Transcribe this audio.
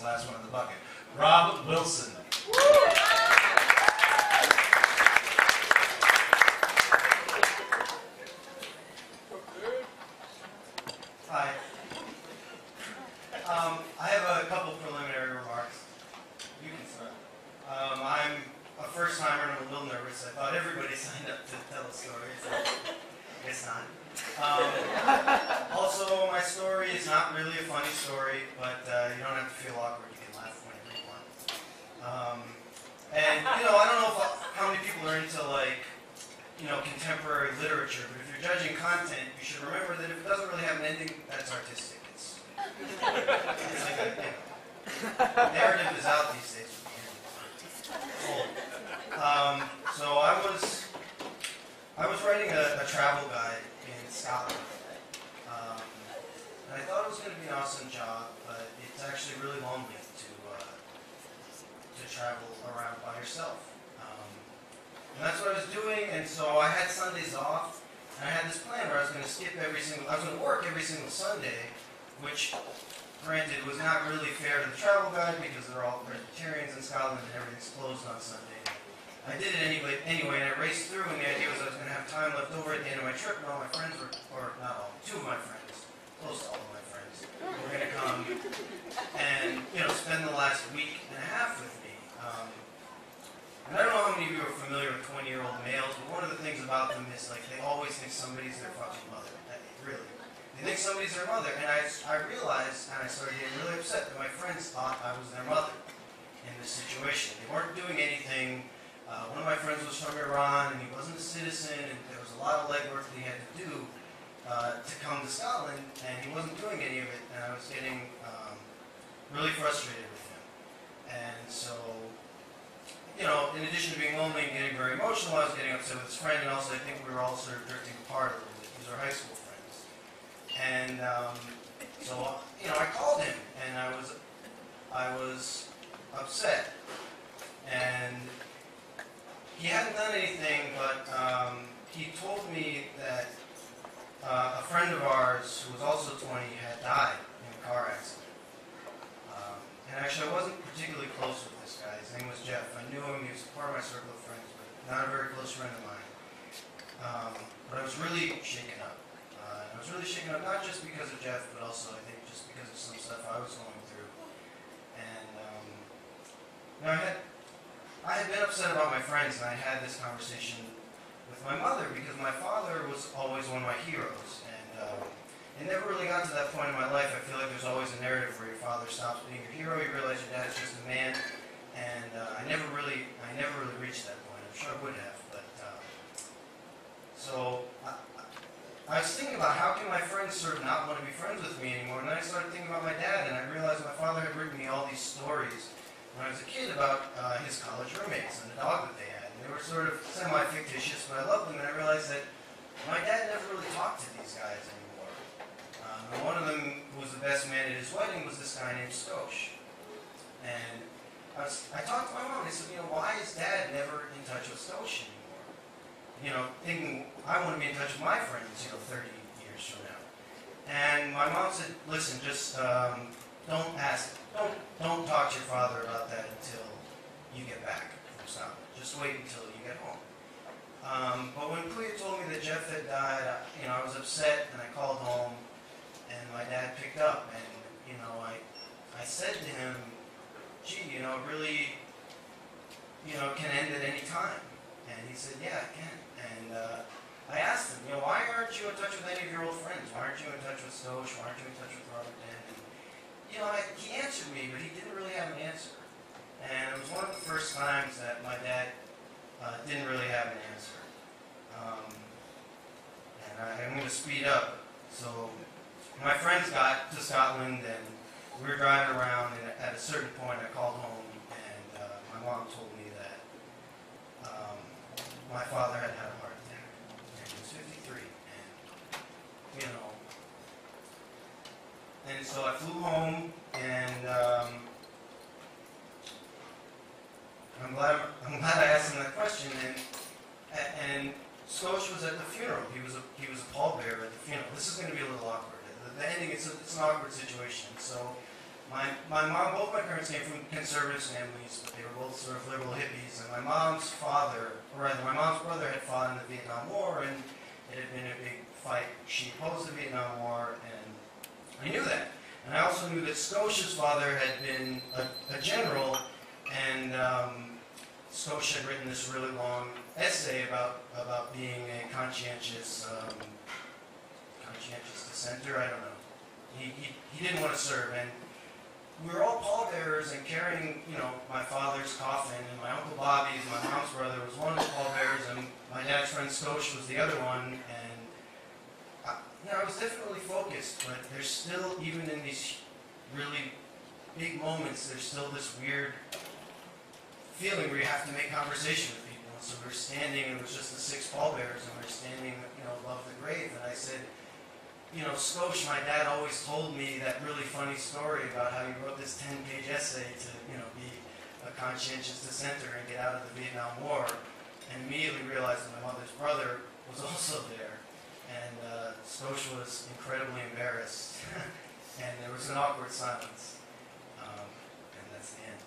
the last one in the bucket. Rob Wilson. Hi. I have a couple preliminary remarks. You can start. I'm a first-timer and I'm a little nervous. I thought everybody signed up to tell a story, so I guess not. Also, my story is not really a funny story, but you don't have to feel awkward. You can laugh whenever you want. And, you know, I don't know how many people are into, like, you know, contemporary literature, but if you're judging content, you should remember that if it doesn't really have an ending, that's artistic. It's like a, you know, narrative is out these days. So I was writing a travel guide in Scotland, and I thought it was going to be an awesome job, but it's actually really lonely to travel around by yourself. And that's what I was doing, and so I had Sundays off, and I had this plan where I was going to work every single Sunday, which, granted, was not really fair to the travel guide because they're all Presbyterians in Scotland and everything's closed on Sunday. I did it anyway, and I raced through, and the idea was I was going to have time left over at the end of my trip, and all my friends were, or not all, two of my friends, close to all of my friends, were going to come and, you know, spend the last week and a half with me. And I don't know how many of you are familiar with 20-year-old males, but one of the things about them is, like, they always think somebody's their fucking mother. Really. They think somebody's their mother. And I realized, and I started getting really upset, that my friends thought I was their mother in this situation. They weren't doing anything. One of my friends was from Iran, and he wasn't a citizen, and there was a lot of legwork that he had to do to come to Scotland, and he wasn't doing any of it, and I was getting really frustrated with him. And so, you know, in addition to being lonely and getting very emotional, I was getting upset with his friend, and also I think we were all sort of drifting apart a little bit. These are high school friends. And so, you know, I called him, and I was upset. And he hadn't done anything, but he told me that a friend of ours, who was also 20, had died in a car accident. And actually, I wasn't particularly close with this guy. His name was Jeff. I knew him. He was part of my circle of friends, but not a very close friend of mine. But I was really shaken up. I was really shaken up, not just because of Jeff, but also, I think, just because of some stuff I was going through. And, you know, I had been upset about my friends, and I had this conversation with my mother, because my father was always one of my heroes. And it never really got to that point in my life. I feel like there's always a narrative where your father stops being your hero, you realize your dad's just a man, and I never really reached that point. I'm sure I would have, but so I was thinking about how can my friends sort of not want to be friends with me anymore, and then I started thinking about my dad, and I realized my father had written me all these stories when I was a kid about his college roommates and the dog that they had, and they were sort of semi-fictitious, but I loved them, and I realized that my dad never really talked to these guys anymore. And one of them, who was the best man at his wedding, was this guy named Stosh. And I talked to my mom, and I said, you know, why is Dad never in touch with Stosh anymore? You know, thinking I want to be in touch with my friends, you know, 30 years from now. And my mom said, listen, just don't ask, don't talk to your father about that until you get back from Scotland. Just wait until you get home. But when Puya told me that Jeff had died, you know, I was upset, and I called home. And my dad picked up, and, you know, I said to him, gee, you know, really, you know, it can end at any time. And he said, yeah, it can. And I asked him, you know, why aren't you in touch with any of your old friends? Why aren't you in touch with Stosh? Why aren't you in touch with Robert Dan? And, you know, he answered me, but he didn't really have an answer. And it was one of the first times that my dad didn't really have an answer. And I'm going to speed up. So my friends got to Scotland, and we were driving around, and at a certain point I called home, and my mom told me that my father had had a heart attack, and he was 53, and, you know, and so I flew home, and I'm glad I asked him that question, and Stosh was at the funeral. He was a pallbearer at the funeral. This is going to be a little awkward. The ending, it's an awkward situation. So my mom, both my parents came from conservative families, but they were both sort of liberal hippies. And my mom's father, or rather my mom's brother, had fought in the Vietnam War, and it had been a big fight. She opposed the Vietnam War, and I knew that. And I also knew that Scotia's father had been a general, and Scotia had written this really long essay about being a conscientious dissenter. I don't know. He didn't want to serve, and we were all pallbearers and carrying, my father's coffin, and my Uncle Bobby's, my mom's brother, was one of the pallbearers, and my dad's friend Scotia was the other one, and I was definitely focused, but there's still, even in these really big moments, there's still this weird feeling where you have to make conversation with people. And so we're standing, and it was just the 6 pallbearers, and we're standing, above the grave, and I said, Scotia, my dad always told me that really funny story about how you wrote this 10-page essay to, be a conscientious dissenter and get out of the Vietnam War, and immediately realized that my mother's brother was also there. And Scotia was incredibly embarrassed, and there was an awkward silence, and that's the end.